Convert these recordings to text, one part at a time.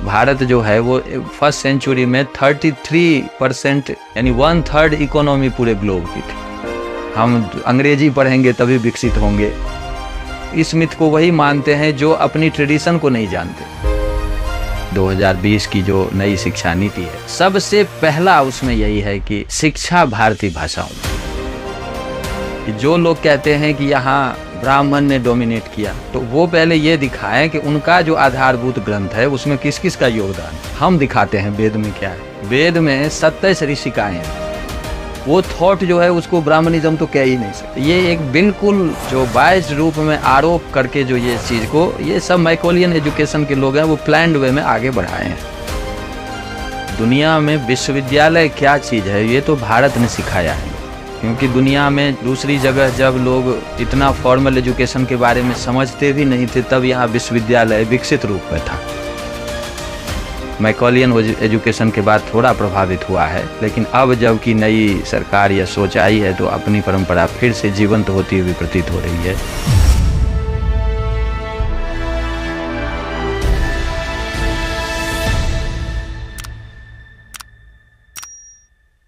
भारत जो है वो फर्स्ट सेंचुरी में 33% यानी 1/3 इकोनॉमी पूरे ग्लोब की थी। हम अंग्रेजी पढ़ेंगे तभी विकसित होंगे, इस मिथ को वही मानते हैं जो अपनी ट्रेडिशन को नहीं जानते। 2020 की जो नई शिक्षा नीति है, सबसे पहला उसमें यही है कि शिक्षा भारतीय भाषाओं में। जो लोग कहते हैं कि यहाँ ब्राह्मण ने डोमिनेट किया, तो वो पहले ये दिखाएं कि उनका जो आधारभूत ग्रंथ है उसमें किस किस का योगदान है। हम दिखाते हैं वेद में क्या है। वेद में 27 ऋषिकाएं हैं। वो थॉट जो है उसको ब्राह्मणिज्म तो कह ही नहीं सकते। ये एक बिल्कुल जो बायस्ड रूप में आरोप करके जो ये चीज़ को, ये सब मैकोलियन एजुकेशन के लोग हैं, वो प्लान्ड वे में आगे बढ़ाए हैं। दुनिया में विश्वविद्यालय क्या चीज़ है ये तो भारत ने सिखाया है, क्योंकि दुनिया में दूसरी जगह जब लोग इतना फॉर्मल एजुकेशन के बारे में समझते भी नहीं थे, तब यहाँ विश्वविद्यालय विकसित रूप में था। मैकोलियन एजुकेशन के बाद थोड़ा प्रभावित हुआ है, लेकिन अब जब की नई सरकार या सोच आई है तो अपनी परंपरा फिर से जीवंत होती हुई प्रतीत हो रही है।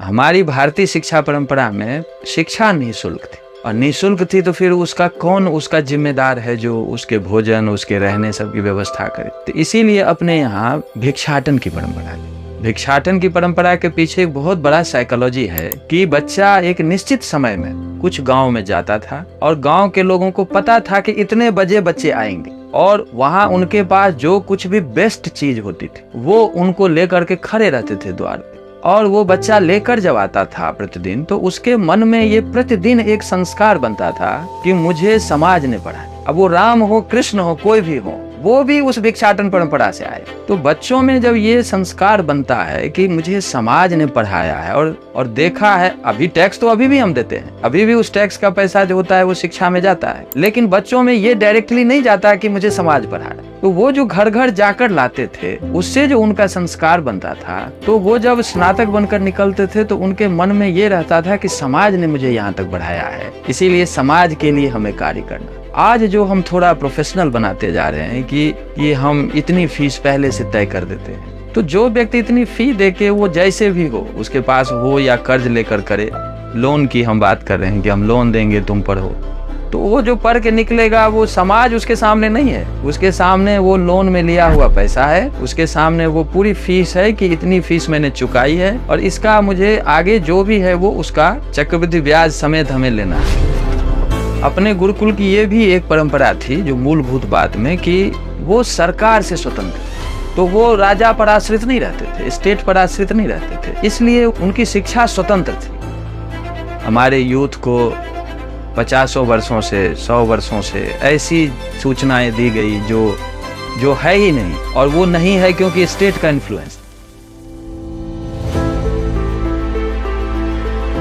हमारी भारतीय शिक्षा परंपरा में शिक्षा निःशुल्क थी, और निःशुल्क थी तो फिर उसका कौन उसका जिम्मेदार है जो उसके भोजन, उसके रहने सब की व्यवस्था करे। तो इसीलिए अपने यहाँ भिक्षाटन की परंपरा है। भिक्षाटन की परंपरा के पीछे एक बहुत बड़ा साइकोलॉजी है कि बच्चा एक निश्चित समय में कुछ गांव में जाता था और गांव के लोगों को पता था कि इतने बजे बच्चे आएंगे, और वहां उनके पास जो कुछ भी बेस्ट चीज होती थी वो उनको लेकर के खड़े रहते थे द्वार पे। और वो बच्चा लेकर जब आता था प्रतिदिन, तो उसके मन में ये प्रतिदिन एक संस्कार बनता था कि मुझे समाज ने पढ़ाया। अब वो राम हो, कृष्ण हो, कोई भी हो, वो भी उस भिक्षाटन परंपरा से आए। तो बच्चों में जब ये संस्कार बनता है कि मुझे समाज ने पढ़ाया है और देखा है, अभी टैक्स तो अभी भी हम देते हैं, अभी भी उस टैक्स का पैसा जो होता है वो शिक्षा में जाता है, लेकिन बच्चों में ये डायरेक्टली नहीं जाता कि मुझे समाज पढ़ाया। तो वो जो घर घर जाकर लाते थे, उससे जो उनका संस्कार बनता था, तो वो जब स्नातक बनकर निकलते थे तो उनके मन में ये रहता था कि समाज ने मुझे यहाँ तक बढ़ाया है, इसीलिए समाज के लिए हमें कार्य करना। आज जो हम थोड़ा प्रोफेशनल बनाते जा रहे हैं कि ये हम इतनी फीस पहले से तय कर देते हैं, तो जो व्यक्ति इतनी फी देके वो जैसे भी हो, उसके पास हो या कर्ज लेकर करे, लोन की हम बात कर रहे हैं कि हम लोन देंगे तुम पढ़ो, तो वो जो पढ़ के निकलेगा वो समाज उसके सामने नहीं है। उसके सामने वो लोन में लिया हुआ पैसा है, उसके सामने वो पूरी फीस है कि इतनी फीस मैंने चुकाई है और इसका मुझे आगे जो भी है वो उसका चक्रवृद्धि ब्याज समेत हमें लेना है। अपने गुरुकुल की ये भी एक परंपरा थी जो मूलभूत बात में कि वो सरकार से स्वतंत्र, तो वो राजा पर आश्रित नहीं रहते थे, स्टेट पर आश्रित नहीं रहते थे, इसलिए उनकी शिक्षा स्वतंत्र थी। हमारे यूथ को 50 वर्षों से 100 वर्षों से ऐसी सूचनाएं दी गई जो है ही नहीं, और वो नहीं है क्योंकि स्टेट का इन्फ्लुएंस।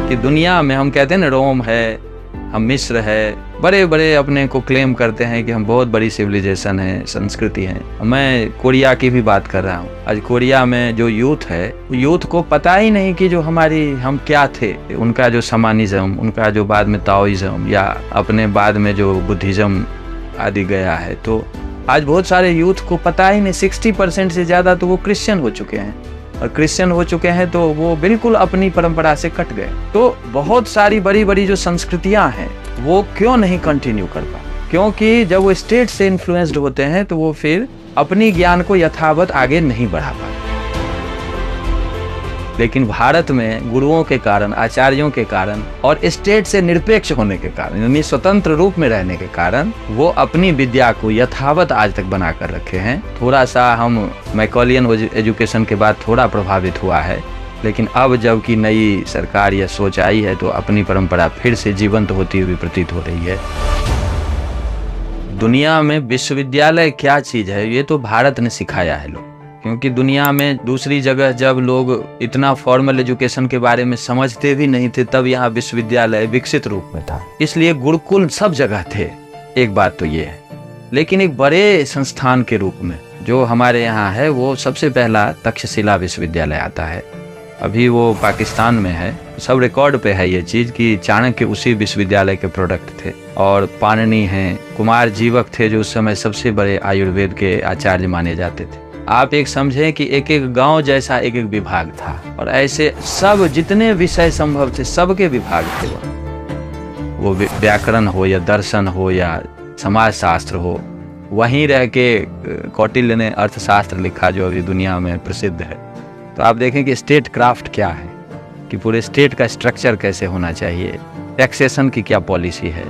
कि दुनिया में हम कहते हैं ना, रोम है, हम मिस्र है, बड़े बड़े अपने को क्लेम करते हैं कि हम बहुत बड़ी सिविलाइजेशन है, संस्कृति है। मैं कोरिया की भी बात कर रहा हूँ। आज कोरिया में जो यूथ है, यूथ को पता ही नहीं कि जो हम क्या थे। उनका जो शमानिज्म, उनका जो बाद में ताओइज्म या अपने बाद में जो बुद्धिज्म आदि गया है, तो आज बहुत सारे यूथ को पता ही नहीं। 60% से ज्यादा तो वो क्रिश्चियन हो चुके हैं, और क्रिश्चियन हो चुके हैं तो वो बिल्कुल अपनी परंपरा से कट गए। तो बहुत सारी बड़ी बड़ी जो संस्कृतियां हैं वो क्यों नहीं कंटिन्यू कर पा, क्योंकि जब वो स्टेट से इन्फ्लुएंस्ड होते हैं तो वो फिर अपनी ज्ञान को यथावत आगे नहीं बढ़ा पाते। लेकिन भारत में गुरुओं के कारण, आचार्यों के कारण और स्टेट से निरपेक्ष होने के कारण, यानी स्वतंत्र रूप में रहने के कारण, वो अपनी विद्या को यथावत आज तक बना कर रखे हैं। थोड़ा सा हम मैकोलियन एजुकेशन के बाद थोड़ा प्रभावित हुआ है, लेकिन अब जब की नई सरकार या सोच आई है तो अपनी परंपरा फिर से जीवंत होती हुई प्रतीत हो रही है। दुनिया में विश्वविद्यालय क्या चीज है ये तो भारत ने सिखाया है लोग, क्योंकि दुनिया में दूसरी जगह जब लोग इतना फॉर्मल एजुकेशन के बारे में समझते भी नहीं थे, तब यहाँ विश्वविद्यालय विकसित रूप में था। इसलिए गुरुकुल सब जगह थे, एक बात तो ये है। लेकिन एक बड़े संस्थान के रूप में जो हमारे यहाँ है, वो सबसे पहला तक्षशिला विश्वविद्यालय आता है। अभी वो पाकिस्तान में है। सब रिकॉर्ड पे है ये चीज कि चाणक्य उसी विश्वविद्यालय के प्रोडक्ट थे, और पाणिनि हैं, कुमार जीवक थे जो उस समय सबसे बड़े आयुर्वेद के आचार्य माने जाते थे। आप एक समझें कि एक एक गांव जैसा एक एक विभाग था, और ऐसे सब जितने विषय संभव थे सबके विभाग थे। वो व्याकरण हो या दर्शन हो या समाज शास्त्र हो, वहीं रह के कौटिल्य ने अर्थशास्त्र लिखा जो अभी दुनिया में प्रसिद्ध है। तो आप देखें कि स्टेट क्राफ्ट क्या है, कि पूरे स्टेट का स्ट्रक्चर कैसे होना चाहिए, टैक्सेशन की क्या पॉलिसी है,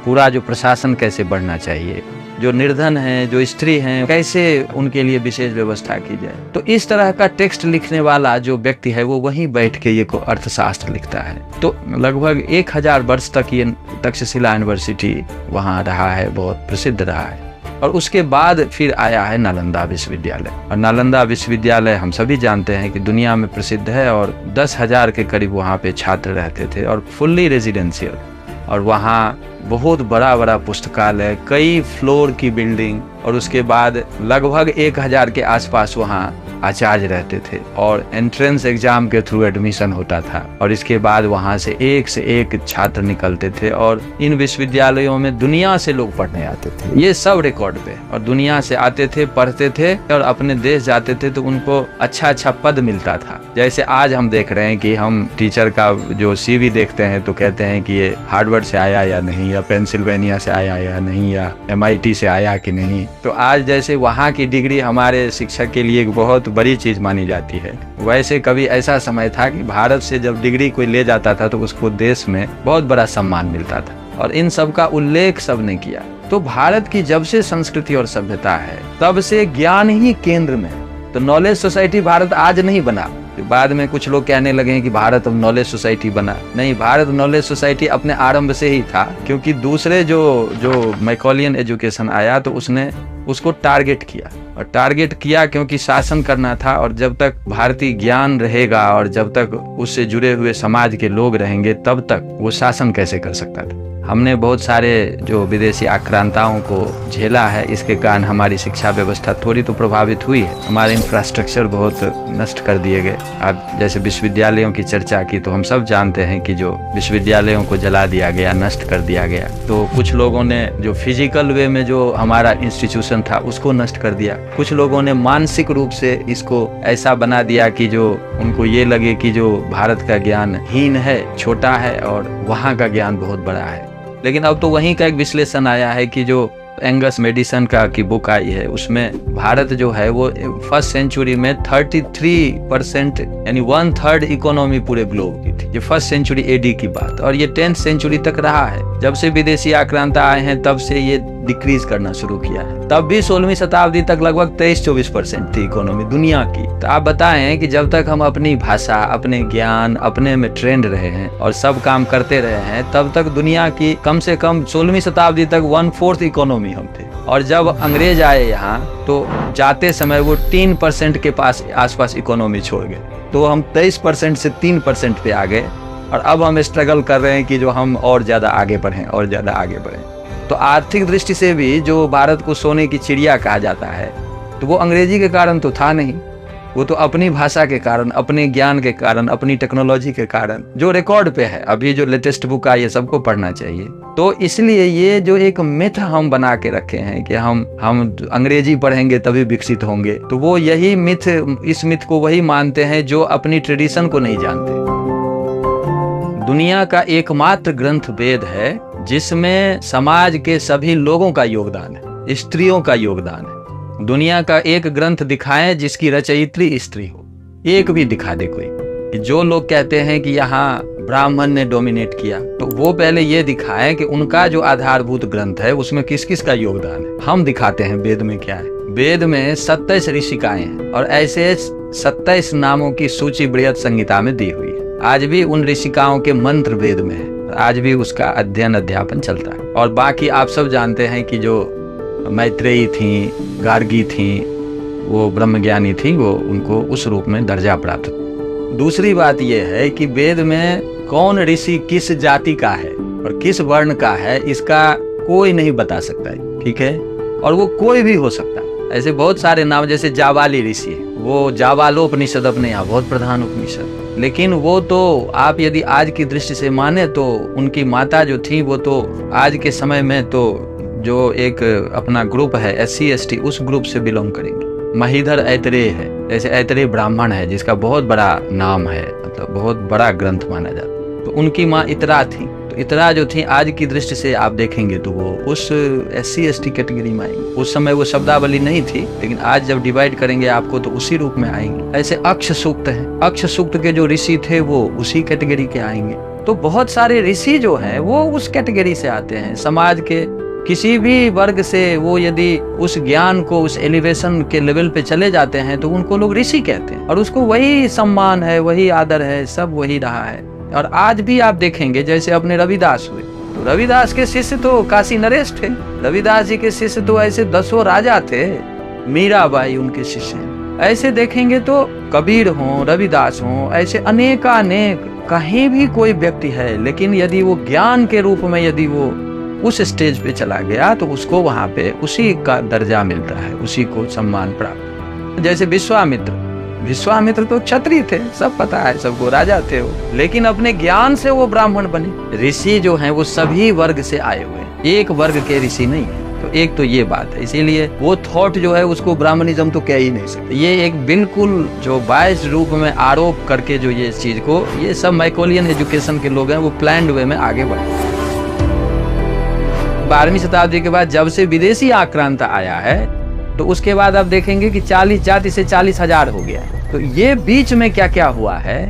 पूरा जो प्रशासन कैसे बढ़ना चाहिए, जो निर्धन हैं, जो स्त्री हैं, कैसे उनके लिए विशेष व्यवस्था की जाए। तो इस तरह का टेक्स्ट लिखने वाला जो व्यक्ति है वो वहीं बैठ के ये को अर्थशास्त्र लिखता है। तो लगभग 1000 वर्ष तक ये तक्षशिला यूनिवर्सिटी वहाँ रहा है, बहुत प्रसिद्ध रहा है। और उसके बाद फिर आया है नालंदा विश्वविद्यालय, और नालंदा विश्वविद्यालय हम सभी जानते हैं कि दुनिया में प्रसिद्ध है, और 10,000 के करीब वहाँ पे छात्र रहते थे, और फुल्ली रेजिडेंशियल। और वहाँ बहुत बड़ा बड़ा पुस्तकालय, कई फ्लोर की बिल्डिंग, और उसके बाद लगभग 1000 के आसपास वहाँ आचार्य रहते थे, और एंट्रेंस एग्जाम के थ्रू एडमिशन होता था। और इसके बाद वहाँ से एक छात्र निकलते थे, और इन विश्वविद्यालयों में दुनिया से लोग पढ़ने आते थे, ये सब रिकॉर्ड पे। और दुनिया से आते थे, पढ़ते थे, और अपने देश जाते थे तो उनको अच्छा पद मिलता था। जैसे आज हम देख रहे हैं कि हम टीचर का जो CV देखते हैं तो कहते हैं कि ये हार्वर्ड से आया या नहीं, या पेंसिल्वेनिया से आया या नहीं, या MIT से आया कि नहीं। तो आज जैसे वहाँ की डिग्री हमारे शिक्षक के लिए एक बहुत बड़ी चीज मानी जाती है, वैसे कभी ऐसा समय था कि भारत से जब डिग्री कोई ले जाता था तो उसको देश में बहुत बड़ा सम्मान मिलता था, और इन सब का उल्लेख सबने किया। तो भारत की जब से संस्कृति और सभ्यता है तब से ज्ञान ही केंद्र में। तो नॉलेज सोसाइटी भारत आज नहीं बना। बाद में कुछ लोग कहने लगे कि भारत अब नॉलेज सोसाइटी बना। नहीं, भारत नॉलेज सोसाइटी अपने आरंभ से ही था, क्योंकि दूसरे जो मैकॉलियन एजुकेशन आया तो उसने उसको टारगेट किया, और टारगेट किया क्योंकि शासन करना था। और जब तक भारतीय ज्ञान रहेगा और जब तक उससे जुड़े हुए समाज के लोग रहेंगे तब तक वो शासन कैसे कर सकता था। हमने बहुत सारे जो विदेशी आक्रांताओं को झेला है, इसके कारण हमारी शिक्षा व्यवस्था थोड़ी तो प्रभावित हुई है। हमारे इंफ्रास्ट्रक्चर बहुत नष्ट कर दिए गए। अब जैसे विश्वविद्यालयों की चर्चा की तो हम सब जानते हैं कि जो विश्वविद्यालयों को जला दिया गया, नष्ट कर दिया गया। तो कुछ लोगों ने जो फिजिकल वे में जो हमारा इंस्टीट्यूशन था उसको नष्ट कर दिया, कुछ लोगों ने मानसिक रूप से इसको ऐसा बना दिया कि जो उनको ये लगे कि जो भारत का ज्ञान हीन है, छोटा है, और वहाँ का ज्ञान बहुत बड़ा है। लेकिन अब तो वहीं का एक विश्लेषण आया है कि जो एंगस मेडिसन का की बुक आई है उसमें भारत जो है वो फर्स्ट सेंचुरी में 33% यानी 1/3 इकोनॉमी पूरे ग्लोब की थी। ये फर्स्ट सेंचुरी AD की बात, और ये 10th सेंचुरी तक रहा है। जब से विदेशी आक्रांता आए हैं तब से ये डिक्रीज करना शुरू किया है। तब भी 16वीं शताब्दी तक लगभग 23-24% थी इकोनॉमी दुनिया की। तो आप बताएं कि जब तक हम अपनी भाषा, अपने ज्ञान, अपने में ट्रेंड रहे हैं और सब काम करते रहे हैं, तब तक दुनिया की कम से कम 16वीं शताब्दी तक 1/4 इकोनॉमी हम थे। और जब अंग्रेज आए यहाँ तो जाते समय वो 3% के आसपास इकोनॉमी छोड़ गए, तो हम 23% से 3% पे आ गए। और अब हम स्ट्रगल कर रहे हैं कि जो हम और ज्यादा आगे बढ़ें और ज्यादा आगे बढ़ें। तो आर्थिक दृष्टि से भी जो भारत को सोने की चिड़िया कहा जाता है, तो वो अंग्रेजी के कारण तो था नहीं, वो तो अपनी भाषा के कारण, अपने ज्ञान के कारण, अपनी टेक्नोलॉजी के कारण, जो रिकॉर्ड पे है। अभी जो लेटेस्ट बुक आई है सबको पढ़ना चाहिए। तो इसलिए ये जो एक मिथ हम बना के रखे हैं कि हम अंग्रेजी पढ़ेंगे तभी विकसित होंगे, तो वो यही मिथ, इस मिथ को वही मानते हैं जो अपनी ट्रेडिशन को नहीं जानते। दुनिया का एकमात्र ग्रंथ वेद है जिसमें समाज के सभी लोगों का योगदान है, स्त्रियों का योगदान है। दुनिया का एक ग्रंथ दिखाएं जिसकी रचयित्री स्त्री हो, एक भी दिखा दे कोई। जो लोग कहते हैं कि यहाँ ब्राह्मण ने डोमिनेट किया, तो वो पहले ये दिखाएं कि उनका जो आधारभूत ग्रंथ है उसमें किस किस का योगदान है। हम दिखाते हैं वेद में क्या है। वेद में 27 ऋषिकाएं हैं, और ऐसे 27 नामों की सूची बृहद संहिता में दी हुई है। आज भी उन ऋषिकाओं के मंत्र वेद में है, आज भी उसका अध्ययन अध्यापन चलता है। और बाकी आप सब जानते हैं कि जो मैत्रेयी थी, गार्गी थी, वो ब्रह्मज्ञानी थी, वो उनको उस रूप में दर्जा प्राप्त। दूसरी बात यह है कि वेद में कौन ऋषि किस जाति का है और किस वर्ण का है, इसका कोई नहीं बता सकता है, ठीक है। और वो कोई भी हो सकता है। ऐसे बहुत सारे नाम, जैसे जाबाली ऋषि है, वो जाबालोपनिषद अपने यहाँ बहुत प्रधान उपनिषद, लेकिन वो तो आप यदि आज की दृष्टि से माने तो उनकी माता जो थी वो तो आज के समय में तो जो एक अपना ग्रुप है SC ST, उस ग्रुप से बिलोंग करेंगे। महीधर ऐतरेय है, जैसे ऐतरेय ब्राह्मण है जिसका बहुत बड़ा नाम है, मतलब बहुत बड़ा ग्रंथ माना जाता है। तो उनकी माँ इतरा थी। तो इतरा जो थी आज की दृष्टि से आप देखेंगे तो वो उस SC ST कैटेगरी में आएंगे। उस समय वो शब्दावली नहीं थी, लेकिन आज जब डिवाइड करेंगे आपको तो उसी रूप में आएंगे। ऐसे अक्ष सूक्त है, अक्ष सूक्त के जो ऋषि थे वो उसी कैटेगरी के आएंगे। तो बहुत सारे ऋषि जो हैं वो उस कैटेगरी से आते हैं। समाज के किसी भी वर्ग से वो यदि उस ज्ञान को, उस एलिवेशन के लेवल पे चले जाते हैं तो उनको लोग ऋषि कहते हैं, और उसको वही सम्मान है, वही आदर है, सब वही रहा है। और आज भी आप देखेंगे जैसे अपने रविदास हुए, तो रविदास के शिष्य तो काशी नरेश थे। रविदास जी के शिष्य तो ऐसे 10 राजा थे, मीराबाई उनके शिष्य हैं। ऐसे देखेंगे तो कबीर हों, रविदास हों, ऐसे अनेकानेक कहीं भी कोई व्यक्ति है, लेकिन यदि वो ज्ञान के रूप में यदि वो उस स्टेज पे चला गया तो उसको वहां पे उसी का दर्जा मिलता है, उसी को सम्मान प्राप्त। जैसे विश्वामित्र तो क्षत्रिय थे, सब पता है सबको, राजा थे वो, लेकिन अपने ज्ञान से वो ब्राह्मण बने। ऋषि जो हैं वो सभी वर्ग से आए हुए हैं, एक वर्ग के ऋषि नहीं है। तो एक तो ये बात है, इसीलिए वो थॉट जो है उसको ब्राह्मणिज्म तो कह ही नहीं सकते। ये एक बिल्कुल जो बायस्ड रूप में आरोप करके जो ये चीज को, ये सब मैकोलियन एजुकेशन के लोग हैं, वो प्लान्ड वे में आगे बढ़े। 12वीं शताब्दी के बाद जब से विदेशी आक्रांत आया है तो उसके बाद आप देखेंगे कि 40 जाति से 40,000 हो गया। तो ये बीच में क्या क्या हुआ है,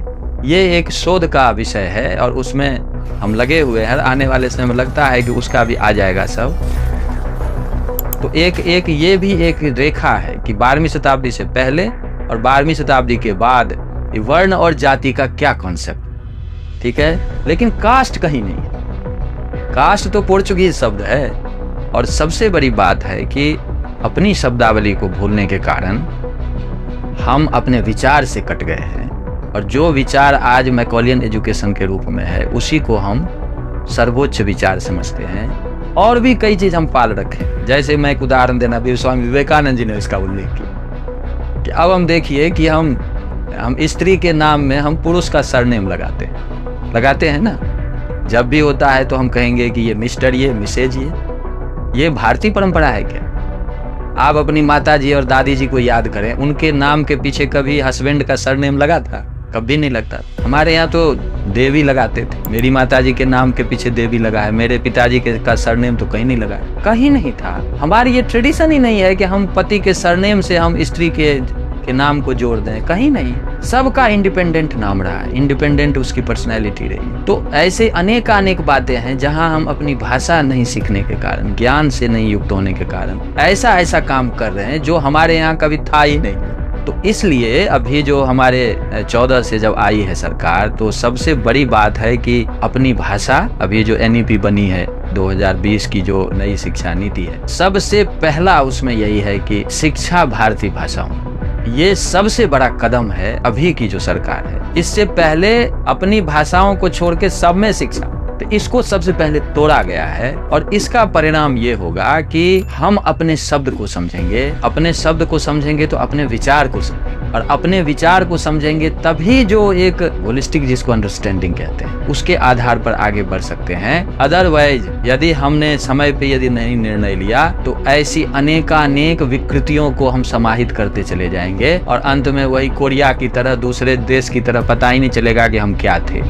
ये एक शोध का विषय है और उसमें हम लगे हुए हैं। आने वाले समय में लगता है कि उसका भी आ जाएगा सब। तो एक ये भी एक रेखा है कि 12वीं शताब्दी से पहले और 12वीं शताब्दी के बाद वर्ण और जाति का क्या कॉन्सेप्ट, ठीक है, लेकिन कास्ट कहीं नहीं है। कास्ट तो पोर्चुगीज शब्द है, और सबसे बड़ी बात है कि अपनी शब्दावली को भूलने के कारण हम अपने विचार से कट गए हैं, और जो विचार आज मैकोलियन एजुकेशन के रूप में है उसी को हम सर्वोच्च विचार समझते हैं। और भी कई चीज हम पाल रखे, जैसे मैं एक उदाहरण देना, भी स्वामी विवेकानंद जी ने इसका उल्लेख किया कि अब हम देखिए कि हम स्त्री के नाम में हम पुरुष का सरनेम लगाते हैं ना। जब भी होता है तो हम कहेंगे कि ये मिस्टर, ये मिसेज, ये भारतीय परंपरा है क्या? आप अपनी माता जी और दादी जी को याद करें, उनके नाम के पीछे कभी हस्बैंड का सरनेम लगा था? कभी नहीं लगता। हमारे यहाँ तो देवी लगाते थे, मेरी माता जी के नाम के पीछे देवी लगा है, मेरे पिताजी का सरनेम तो कहीं नहीं लगा, कहीं नहीं था। हमारी ये ट्रेडिशन ही नहीं है कि हम पति के सरनेम से हम स्त्री के नाम को जोड़ दें, कहीं नहीं। सबका इंडिपेंडेंट नाम रहा है, इंडिपेंडेंट उसकी पर्सनैलिटी रही। तो ऐसे अनेक बातें हैं जहां हम अपनी भाषा नहीं सीखने के कारण, ज्ञान से नहीं युक्त होने के कारण ऐसा काम कर रहे हैं जो हमारे यहाँ कभी था ही नहीं। तो इसलिए अभी जो हमारे 14 से जब आई है सरकार, तो सबसे बड़ी बात है कि अपनी भाषा, अभी जो NEP बनी है 2020 की जो नई शिक्षा नीति है, सबसे पहला उसमें यही है कि शिक्षा भारतीय भाषाओं, ये सबसे बड़ा कदम है अभी की जो सरकार है। इससे पहले अपनी भाषाओं को छोड़ के सब में शिक्षा, तो इसको सबसे पहले तोड़ा गया है। और इसका परिणाम ये होगा कि हम अपने शब्द को समझेंगे, अपने शब्द को समझेंगे तो अपने विचार को समझेंगे, और अपने विचार को समझेंगे तभी जो एक होलिस्टिक, जिसको अंडरस्टैंडिंग कहते हैं, उसके आधार पर आगे बढ़ सकते हैं। अदरवाइज यदि हमने समय पे यदि नहीं निर्णय लिया तो ऐसी अनेकानेक विकृतियों को हम समाहित करते चले जाएंगे, और अंत में वही कोरिया की तरह, दूसरे देश की तरह पता ही नहीं चलेगा कि हम क्या थे।